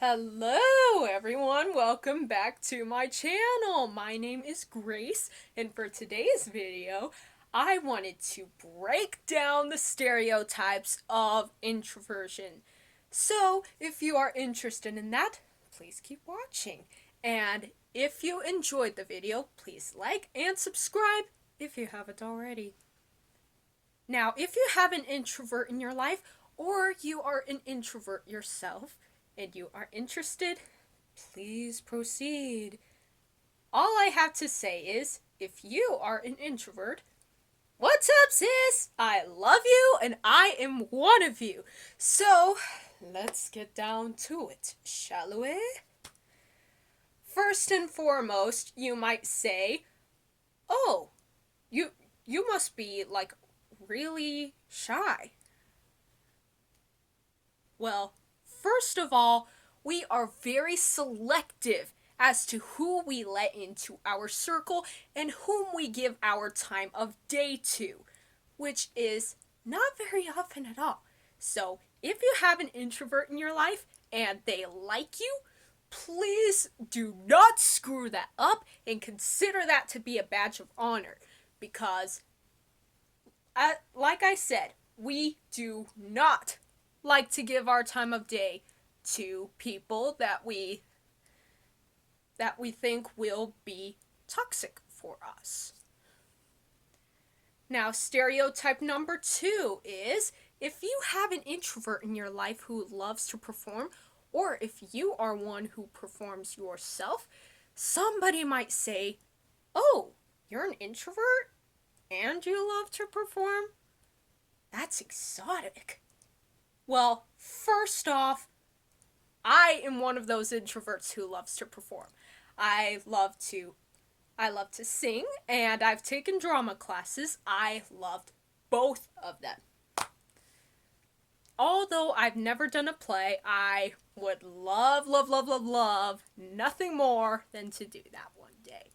Hello everyone, welcome back to my channel. My name is Grace, and for today's video, I wanted to break down the stereotypes of introversion. So, if you are interested in that, please keep watching. And if you enjoyed the video, please like and subscribe if you haven't already. Now, if you have an introvert in your life, or you are an introvert yourself, and you are interested, please proceed. All I have to say is, if you are an introvert, what's up, sis? I love you, and I am one of you. So, let's get down to it, shall we? First and foremost, you might say, oh, you must be, like, really shy. Well, first of all, we are very selective as to who we let into our circle and whom we give our time of day to, which is not very often at all. So, if you have an introvert in your life and they like you, please do not screw that up and consider that to be a badge of honor, because, like I said, we do not like to give our time of day to people that we think will be toxic for us. Now, stereotype number 2 is, if you have an introvert in your life who loves to perform, or if you are one who performs yourself, somebody might say, oh, you're an introvert and you love to perform? That's exotic. Well, first off, I am one of those introverts who loves to perform. I love to sing, and I've taken drama classes. I loved both of them. Although I've never done a play, I would love nothing more than to do that one day.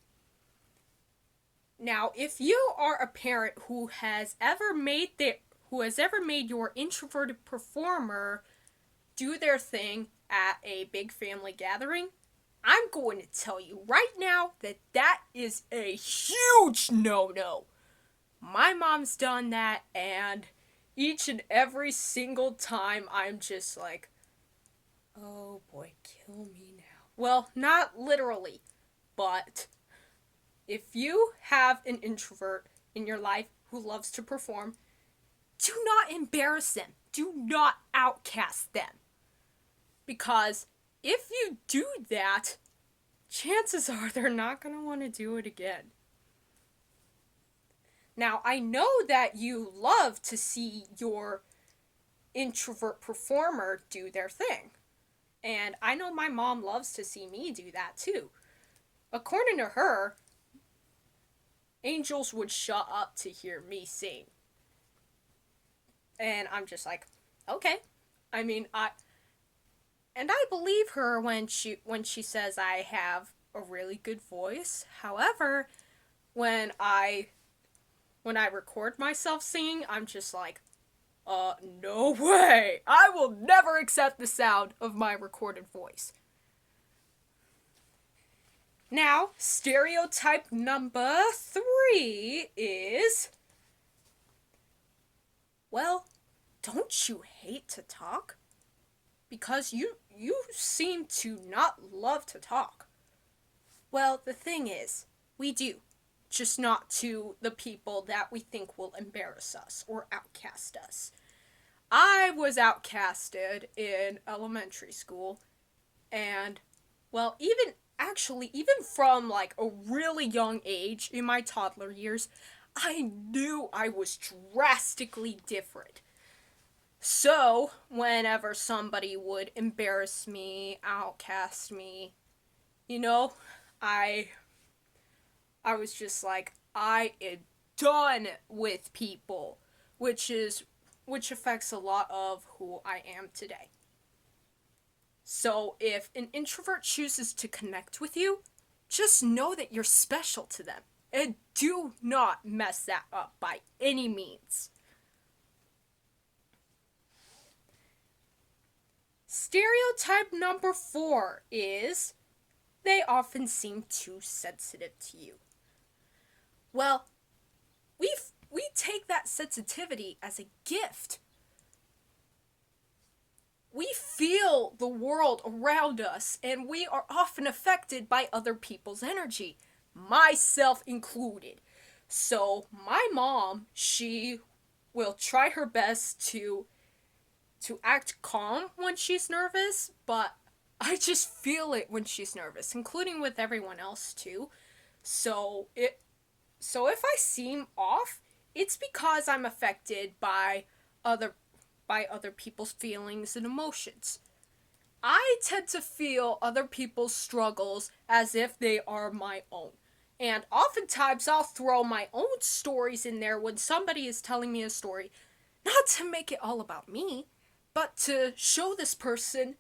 Now, if you are a parent who has ever made your introverted performer do their thing at a big family gathering, I'm going to tell you right now that that is a huge no-no. My mom's done that, and each and every single time I'm just like, oh boy, kill me now. Well, not literally, but if you have an introvert in your life who loves to perform, do not embarrass them. Do not outcast them. Because if you do that, chances are they're not going to want to do it again. Now, I know that you love to see your introvert performer do their thing. And I know my mom loves to see me do that too. According to her, angels would shut up to hear me sing. And I'm just like, okay. I mean, I believe her when she says I have a really good voice. However, when I record myself singing, I'm just like, no way. I will never accept the sound of my recorded voice. Now, stereotype number 3 is, well, don't you hate to talk? Because you seem to not love to talk. Well, the thing is, we do. Just not to the people that we think will embarrass us or outcast us. I was outcasted in elementary school, and, well, even from like a really young age, in my toddler years, I knew I was drastically different. So, whenever somebody would embarrass me, outcast me, I was just like, I am done with people, which affects a lot of who I am today. So, if an introvert chooses to connect with you, just know that you're special to them, and do not mess that up by any means. Stereotype number 4 is they often seem too sensitive to you. Well, we take that sensitivity as a gift. We feel the world around us, and we are often affected by other people's energy, myself included. So, my mom, she will try her best to act calm when she's nervous, but I just feel it when she's nervous, including with everyone else too. So if I seem off, it's because I'm affected other by other people's feelings and emotions. I tend to feel other people's struggles as if they are my own. And oftentimes I'll throw my own stories in there when somebody is telling me a story, not to make it all about me, but to show this person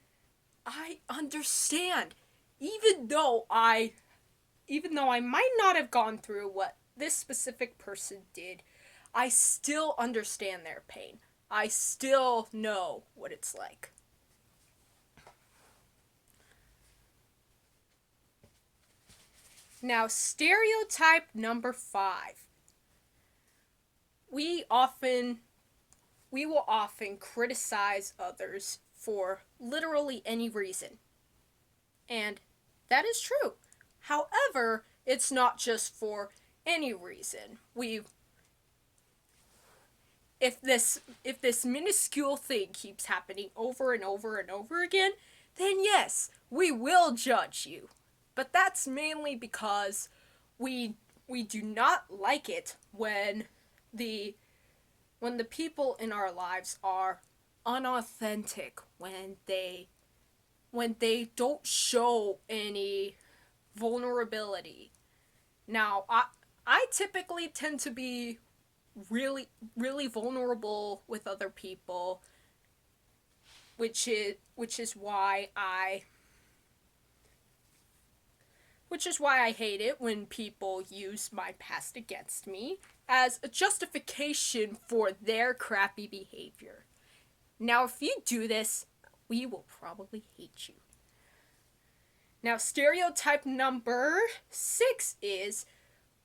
I understand. Even though I might not have gone through what this specific person did, I still understand their pain. I still know what it's like. Now, stereotype number 5. We will often criticize others for literally any reason. And that is true. However, it's not just for any reason. If this minuscule thing keeps happening over and over and over again, then yes, we will judge you. But that's mainly because we do not like it when the people in our lives are unauthentic, when they don't show any vulnerability. Now, I typically tend to be really vulnerable with other people, which is why I hate it when people use my past against me as a justification for their crappy behavior. Now, if you do this, we will probably hate you. Now, stereotype number 6 is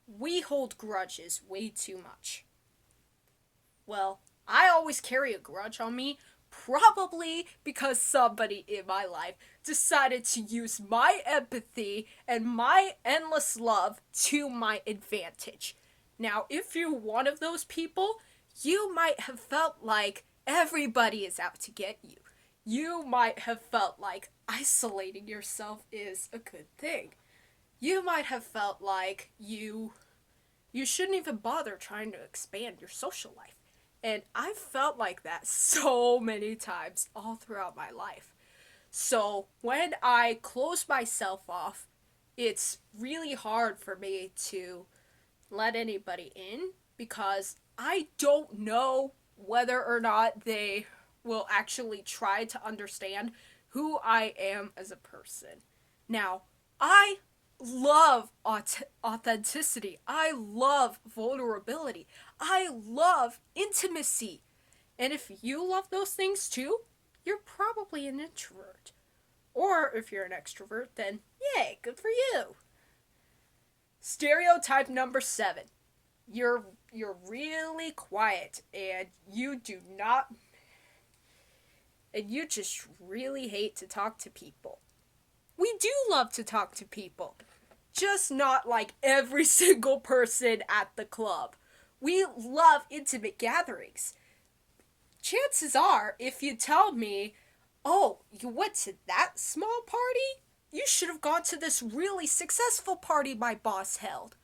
we hold grudges way too much. Well, I always carry a grudge on me, probably because somebody in my life decided to use my empathy and my endless love to my advantage. Now, if you're one of those people, you might have felt like everybody is out to get you. You might have felt like isolating yourself is a good thing. You might have felt like you shouldn't even bother trying to expand your social life. And I've felt like that so many times all throughout my life. So when I close myself off, it's really hard for me to let anybody in because I don't know whether or not they will actually try to understand who I am as a person. Now, I love authenticity. I love vulnerability. I love intimacy. And if you love those things too, you're probably an introvert. Or if you're an extrovert, then yay, good for you. Stereotype number 7. You're really quiet and you just really hate to talk to people. We do love to talk to people, just not like every single person at the club. We love intimate gatherings. Chances are, if you tell me, oh, you went to that small party? You should have gone to this really successful party my boss held.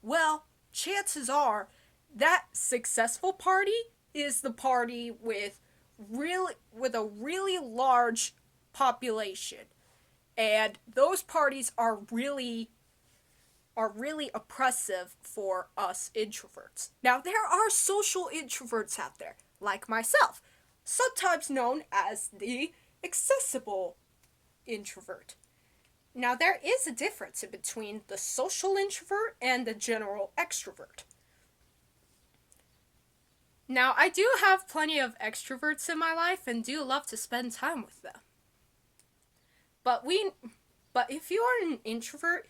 Well, chances are that successful party is the party with a really large population. And those parties are really oppressive for us introverts. Now, there are social introverts out there, like myself, sometimes known as the accessible introvert. Now, there is a difference between the social introvert and the general extrovert. Now, I do have plenty of extroverts in my life and do love to spend time with them. But if you are an introvert,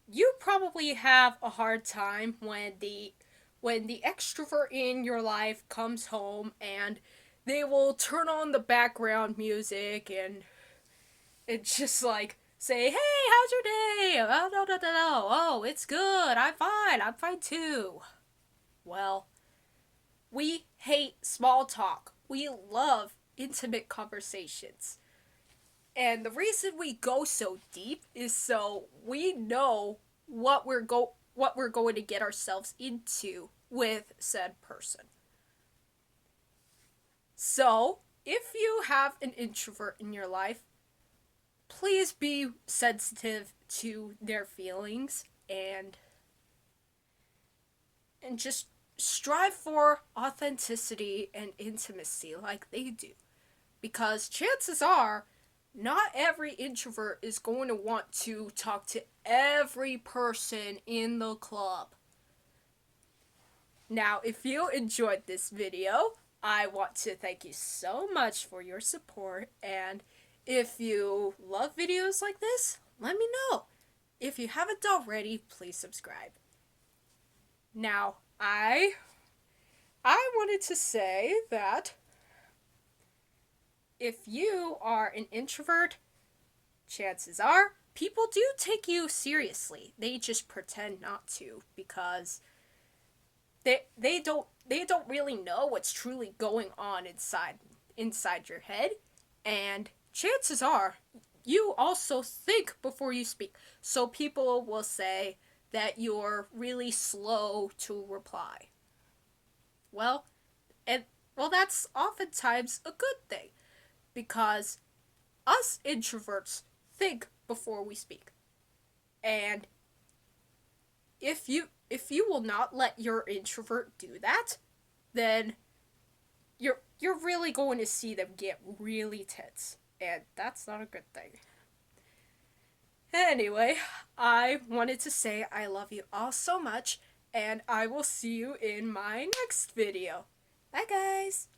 you probably have a hard time when the extrovert in your life comes home and they will turn on the background music and it's just like say, "Hey, how's your day?" "Oh, no, no, no, no. Oh, it's good. I'm fine. I'm fine too." Well, we hate small talk. We love intimate conversations. And the reason we go so deep is so we know what we're going to get ourselves into with said person. So, if you have an introvert in your life, please be sensitive to their feelings and just strive for authenticity and intimacy like they do. Because chances are, not every introvert is going to want to talk to every person in the club. Now, if you enjoyed this video, I want to thank you so much for your support, and if you love videos like this, let me know. If you haven't already, please subscribe. Now, I wanted to say that if you are an introvert, chances are people do take you seriously. They just pretend not to because they don't really know what's truly going on inside your head, and chances are you also think before you speak. So people will say that you're really slow to reply. Well, and well, that's oftentimes a good thing because us introverts think before we speak. And if you will not let your introvert do that, then you're really going to see them get really tense, and that's not a good thing. Anyway, I wanted to say I love you all so much, and I will see you in my next video. Bye, guys!